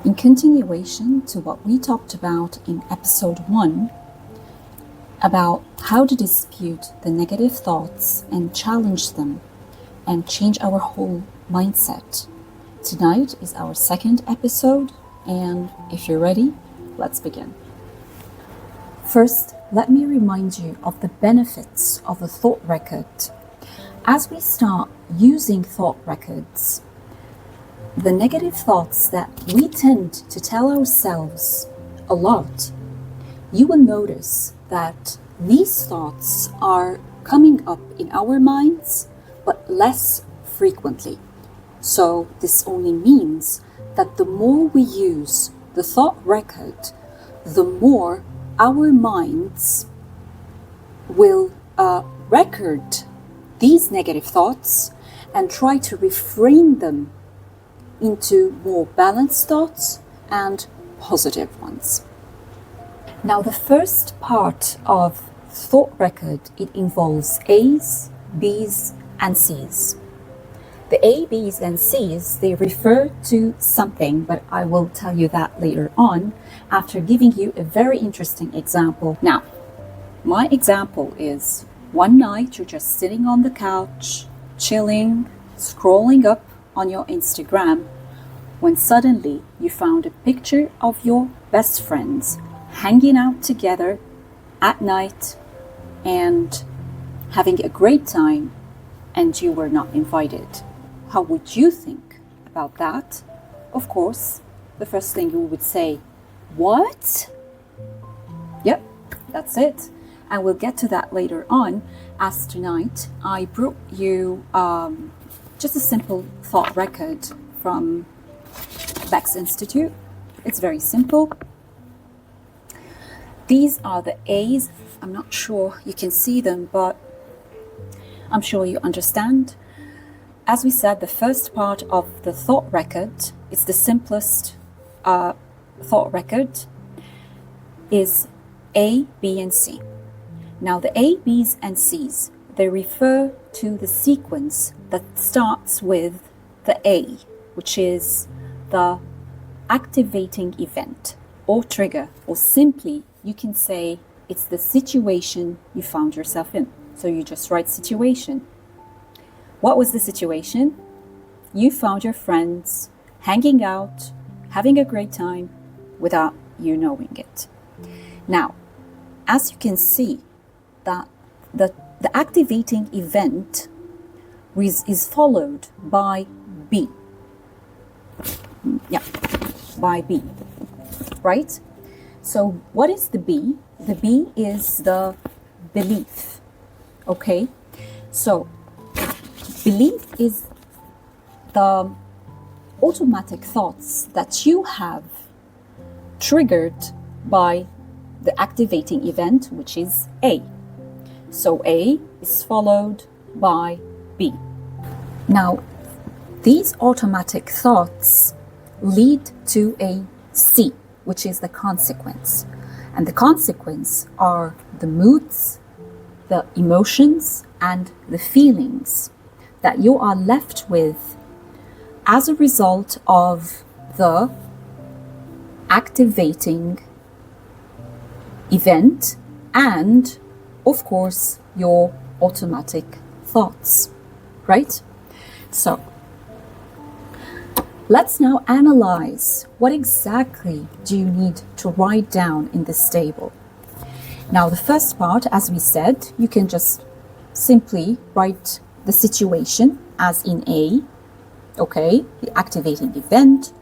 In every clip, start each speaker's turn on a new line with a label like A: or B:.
A: In continuation to what we talked about in episode 1, about how to dispute the negative thoughts and challenge them and change our whole mindset. Tonight is our second episode, and if you're ready, let's begin. First, let me remind you of the benefits of a thought record. As we start using thought records, the negative thoughts that we tend to tell ourselves a lot, you will notice that these thoughts are coming up in our minds, but less frequently. So this only means that the more we use the thought record, the more our minds will record these negative thoughts and try to reframe them into more balanced thoughts and positive ones. Now, the first part of thought record, it involves A's, B's, and C's. The A, B's, and C's, they refer to something, but I will tell you that later on after giving you a very interesting example. Now, my example is one night you're just sitting on the couch, chilling, scrolling up on your Instagram, when suddenly you found a picture of your best friends hanging out together at night and having a great time, and you were not invited. How would you think about that? Of course, the first thing you would say, what? Yep, that's it. And we'll get to that later on, as tonight I brought you just a simple thought record from Beck's Institute. It's very simple. These are the A's. I'm not sure you can see them, but I'm sure you understand. As we said, the first part of the thought record is the simplest thought record, is A, B, and C. Now the A, B's, and C's, they refer to the sequence that starts with the A, which is the activating event or trigger, or simply you can say it's the situation you found yourself in. So you just write situation. What was the situation? You found your friends hanging out, having a great time without you knowing it. Now, as you can see, that the activating event is followed by B. Yeah, by B, right? So what is the B? The B is the belief, okay? So belief is the automatic thoughts that you have triggered by the activating event, which is A. So A is followed by B. Now, these automatic thoughts lead to a C, which is the consequence. And the consequence are the moods, the emotions, and the feelings that you are left with as a result of the activating event and, of course, your automatic thoughts, right? So, let's now analyze what exactly do you need to write down in this table. Now, the first part, as we said, you can just simply write the situation as in A, okay, the activating event,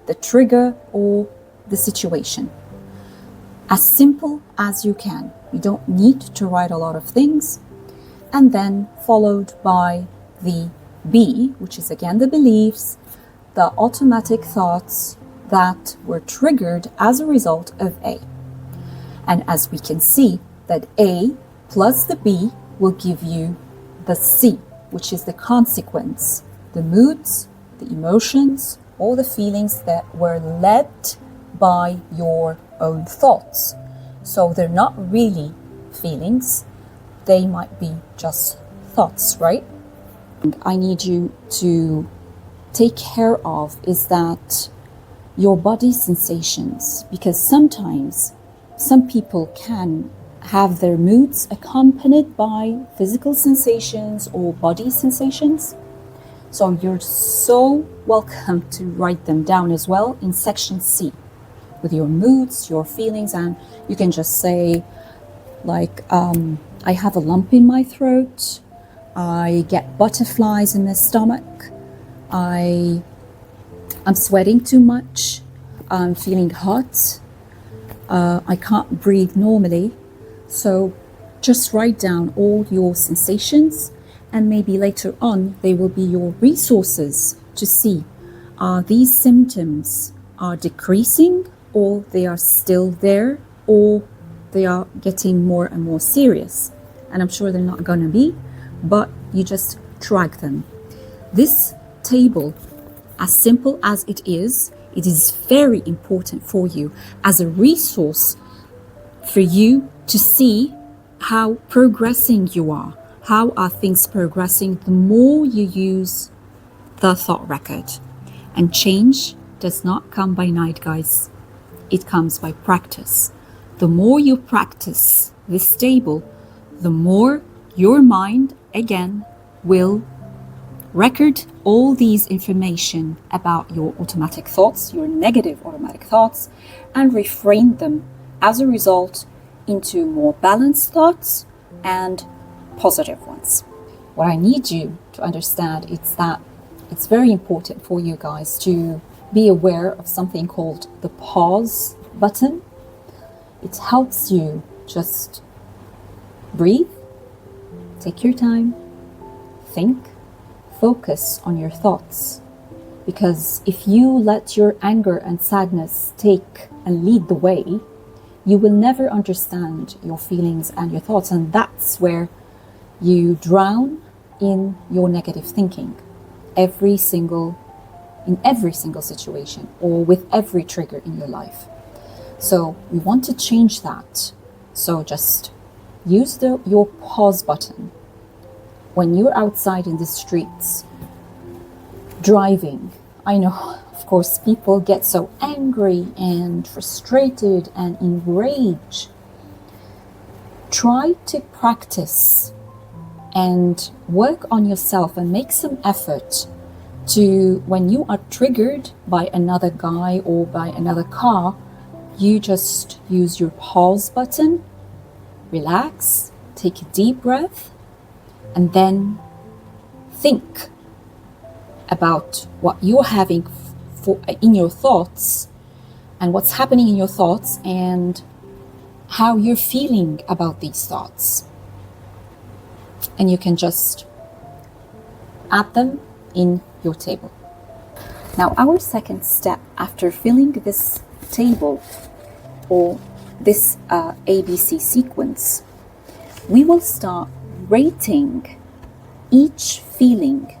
A: the trigger, or the situation. As simple as you can. You don't need to write a lot of things. And then followed by the B, which is again the beliefs, the automatic thoughts that were triggered as a result of A. And as we can see, that A plus the B will give you the C, which is the consequence, the moods, the emotions, or the feelings that were led by your own thoughts. So they're not really feelings, they might be just thoughts, right? And I need you to take care of is that your body sensations, because sometimes some people can have their moods accompanied by physical sensations or body sensations. So you're so welcome to write them down as well in section C with your moods, your feelings, and you can just say like, I have a lump in my throat, I get butterflies in my stomach, I'm sweating too much, I'm feeling hot, I can't breathe normally. So just write down all your sensations, and maybe later on they will be your resources to see, are these symptoms are decreasing, or they are still there, or they are getting more and more serious. And I'm sure they're not going to be, but you just track them. This table, as simple as it is very important for you as a resource for you to see how progressing you are. How are things progressing the more you use the thought record? And change does not come by night, guys. It comes by practice. The more you practice this table, the more your mind, again, will record all these information about your automatic thoughts, your negative automatic thoughts, and reframe them as a result into more balanced thoughts and positive ones. What I need you to understand is that it's very important for you guys to be aware of something called the pause button. It helps you just breathe, take your time, think, focus on your thoughts. Because if you let your anger and sadness take and lead the way, you will never understand your feelings and your thoughts, and that's where you drown in your negative thinking in every single situation or with every trigger in your life. So we want to change that. So just use your pause button when you're outside in the streets driving. I know, of course, people get so angry and frustrated and enraged. Try to practice and work on yourself and make some effort to, when you are triggered by another guy or by another car, you just use your pause button, relax, take a deep breath, and then think about what you're having in your thoughts and what's happening in your thoughts and how you're feeling about these thoughts. And you can just add them in your table. Now, our second step after filling this table or this ABC sequence, we will start rating each feeling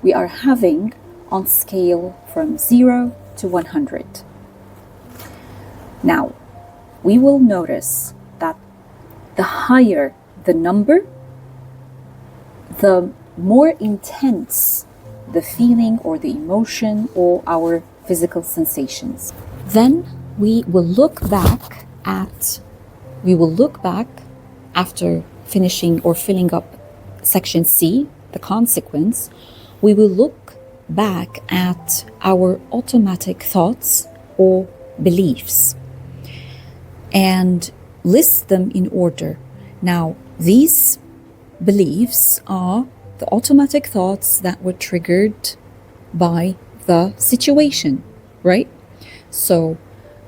A: we are having on scale from 0 to 100. Now, we will notice that the higher the number, the more intense the feeling or the emotion or our physical sensations. Then we will look back after finishing or filling up section C, the consequence, we will look back at our automatic thoughts or beliefs and list them in order. Now, these beliefs are the automatic thoughts that were triggered by the situation, right? So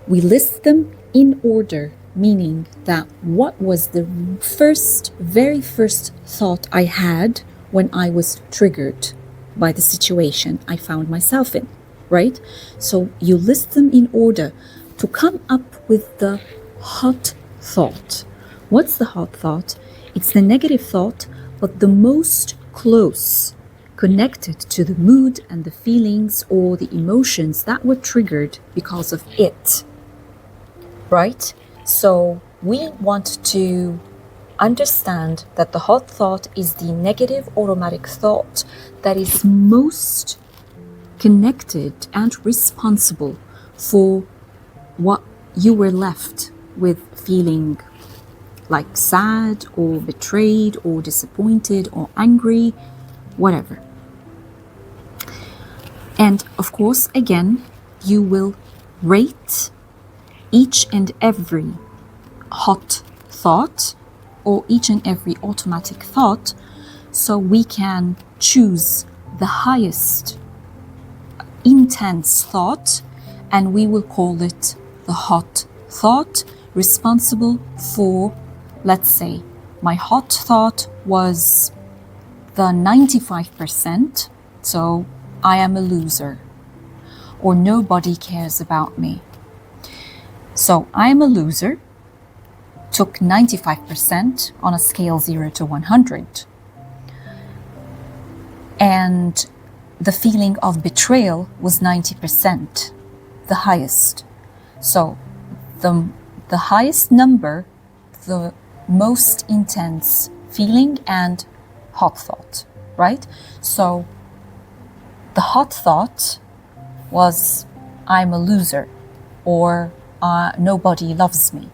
A: we list them in order, meaning that what was the very first thought I had when I was triggered by the situation I found myself in, right? So you list them in order to come up with the hot thought. What's the hot thought? It's the negative thought, but the most close, connected to the mood and the feelings or the emotions that were triggered because of it, right? So we want to understand that the hot thought is the negative automatic thought that is most connected and responsible for what you were left with feeling like sad or betrayed or disappointed or angry, whatever. And of course, again, you will rate each and every hot thought or each and every automatic thought, so we can choose the highest intense thought, and we will call it the hot thought, responsible for, let's say, my hot thought was the 95%, so I am a loser, or nobody cares about me. So I am a loser took 95% on a scale 0 to 100. And the feeling of betrayal was 90%, the highest. So the highest number, the most intense feeling and hot thought, right? So the hot thought was I'm a loser, or nobody loves me,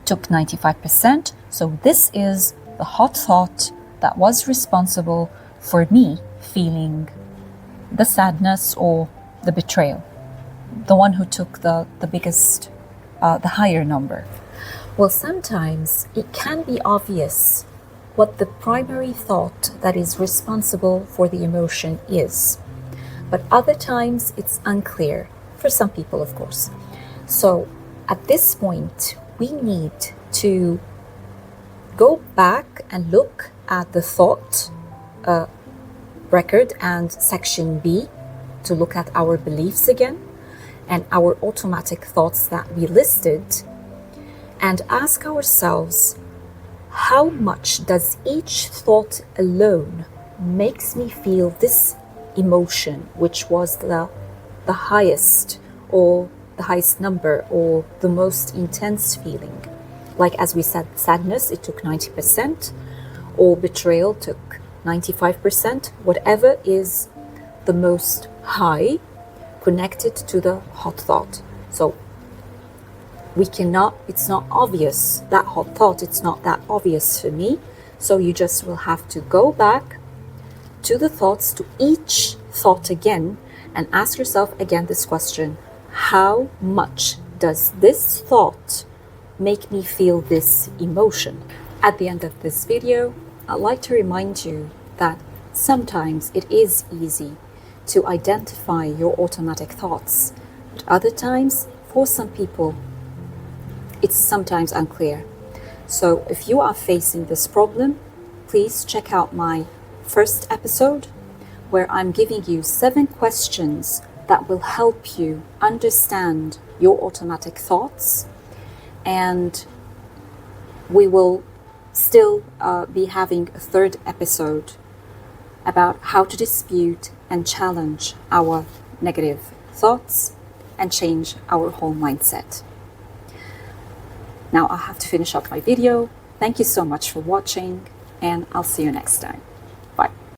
A: took 95%. So this is the hot thought that was responsible for me feeling the sadness or the betrayal, the one who took the biggest, the higher number. Well, sometimes it can be obvious what the primary thought that is responsible for the emotion is, but other times it's unclear, for some people, of course. So at this point, we need to go back and look at the thought record and section B to look at our beliefs again and our automatic thoughts that we listed, and ask ourselves, how much does each thought alone makes me feel this emotion, which was the highest, or the highest number, or the most intense feeling? Like, as we said, sadness, it took 90%, or betrayal took 95%, whatever is the most high connected to the hot thought. So we cannot, it's not obvious, that hot thought, it's not that obvious for me. So you just will have to go back to the thoughts, to each thought again, and ask yourself again this question: how much does this thought make me feel this emotion? At the end of this video, I'd like to remind you that sometimes it is easy to identify your automatic thoughts, but other times, for some people, it's sometimes unclear. So if you are facing this problem, please check out my first episode, where I'm giving you 7 questions that will help you understand your automatic thoughts. And we will still be having a 3rd episode about how to dispute and challenge our negative thoughts and change our whole mindset. Now I have to finish up my video. Thank you so much for watching, and I'll see you next time.